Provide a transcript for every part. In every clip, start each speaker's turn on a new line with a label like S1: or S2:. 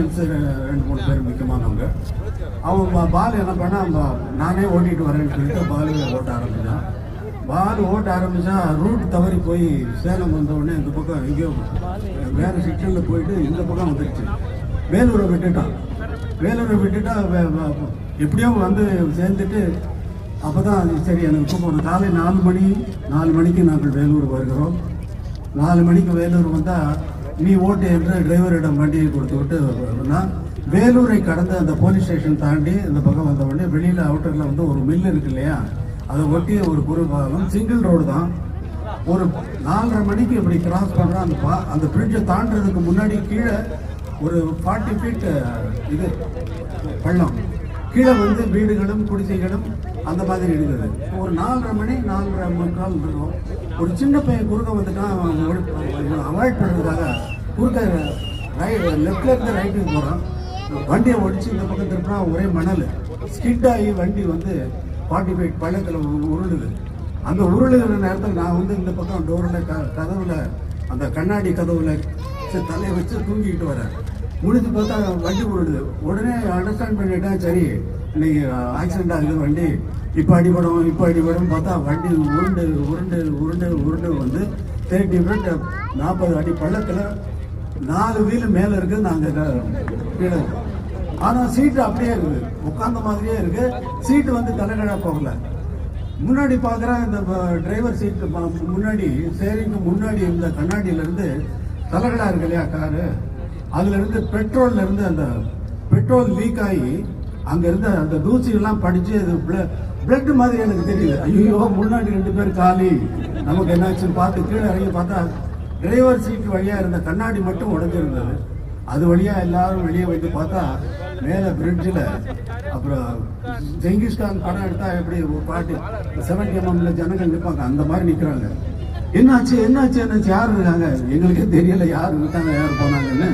S1: ரெண்டு மூணு பேர் முக்கியமானவங்க. அவன் பால் என்ன பண்ணா, நானே ஓட்டிட்டு வரேன்னு சொல்லிட்டு பால் ஓட்ட ஆரம்பிச்சான். பால் ஓட்ட ஆரம்பிச்சா ரூட் தவறி போய் சேலம் வந்த உடனே இந்த பக்கம் எங்கேயோ வேற செக்ஷனில் போயிட்டு இந்த பக்கம் வந்துடுச்சு. வேலூரை விட்டுட்டான். வேலூரை விட்டுட்டா எப்படியோ வந்து சேர்ந்துட்டு அப்போதான் சரி எனக்கு கூப்பிடணும். காலை 4 மணிக்கு நாங்கள் வேலூர் வருகிறோம். 4 மணிக்கு வேலூர் வந்தால் நீ ஓட்டு என்று டிரைவரிடம் வண்டியை கொடுத்து விட்டு வேலூரை கடந்து அந்த போலீஸ் ஸ்டேஷன் தாண்டி இந்த பக்கம் வந்த உடனே வெளியில் அவுட்டரில் வந்து ஒரு மில் இருக்கு இல்லையா, அதை ஒட்டிய ஒரு குறுபாலம் சிங்கிள் ரோடு தான். ஒரு 4:30 மணிக்கு இப்படி கிராஸ் பண்ணுறான். அந்த பிரிட்ஜை தாண்டதுக்கு முன்னாடி கீழே ஒரு 40 ஃபீட் இது பள்ளம், கீழே வந்து வீடுகளும் குடிசைகளும் அந்த மாதிரி இருந்தது. ஒரு 4:30 மணி 4:45 இருக்கும். ஒரு சின்ன பையன் குறுக்க வந்துட்டான். அவாய்ட் பண்ணுறதுக்காக குறுக்க லெஃப்ட்ல இருந்து ரைட்டுக்கு போகிறான். வண்டியை ஒடிச்சு இந்த பக்கம் திருப்பினா ஒரே மணல் ஸ்கிட் ஆகி வண்டி வந்து 40 ஃபீட் பள்ளத்தில் உருளுது. அந்த உருளுகிற நேரத்தில் நான் வந்து இந்த பக்கம் டோரில் கதவுல அந்த கண்ணாடி கதவுல தலையை வச்சு தூங்கிக்கிட்டு வரேன். முடிஞ்சு பார்த்தா வண்டி உருளுது. உடனே அண்டர்ஸ்டாண்ட் பண்ணிட்டேன், சரி இன்னைக்கு ஆக்சிடென்ட் ஆகுது, வண்டி இப்போ அடிபடும் பார்த்தா வண்டி உருண்டு உருண்டு உருண்டு உருண்டு வந்து 30 ஃபீட் 40 அடி பள்ளத்தில் 4 வீலு மேலே இருக்குது. நாங்கள் கீழே ஆனால் சீட்டு அப்படியே இருக்குது, உட்காந்த மாதிரியே இருக்கு. சீட்டு வந்து தலைகழா போகல. முன்னாடி பார்க்குறேன், இந்த டிரைவர் சீட்டு முன்னாடி சேரிங்க்கு முன்னாடி இருந்த கண்ணாடியிலேருந்து தலைகழா இருக்கு இல்லையா காரு, அதுலேருந்து பெட்ரோல்லேருந்து அந்த பெட்ரோல் லீக் ஆகி அங்கேருந்து அந்த தூசியெல்லாம் படித்து அது பிளட் மாதிரி எனக்கு தெரியுது. ஐயோ முன்னாடி 2 பேர் காலி, நமக்கு என்னாச்சுன்னு பார்த்து கீழே இறங்கி பார்த்தா டிரைவர் சீட்டு வழியாக இருந்த கண்ணாடி மட்டும் உடஞ்சிருந்தது. அது வழியாக எல்லாரும் வெளியே வந்து பார்த்தா மேலே பிரிட்ஜில் அப்புறம் ஜெங்கிஸ்கான் படம் எடுத்தா எப்படி ஒரு பாட்டு 70 mm ஜனங்கள் நிற்பாங்க, அந்த மாதிரி நிற்கிறாங்க. என்னாச்சு யார் இருக்காங்க, எங்களுக்கே தெரியல யார் இருக்காங்க யார் போனாங்கன்னு.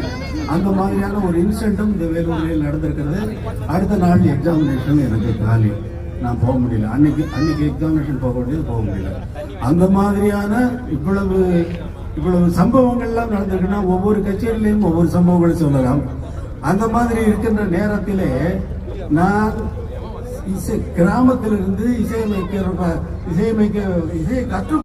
S1: அந்த மாதிரியான ஒரு இன்சிடென்ட்டும் இந்த வேலூரில் நடந்திருக்கிறது. அடுத்த நாள் எக்ஸாமினேஷன் எனக்கு காலி, நான் போக முடியல. அன்னைக்கு எக்ஸாமினேஷன் போக முடியல. அந்த மாதிரியான இவ்வளவு சம்பவங்கள்லாம் நடந்திருக்குன்னா ஒவ்வொரு கச்சேரியிலையும் ஒவ்வொரு சம்பவங்களை சொல்லலாம். அந்த மாதிரி இருக்கின்ற நேரத்திலே நான் கிராமத்திலிருந்து இசையை கற்று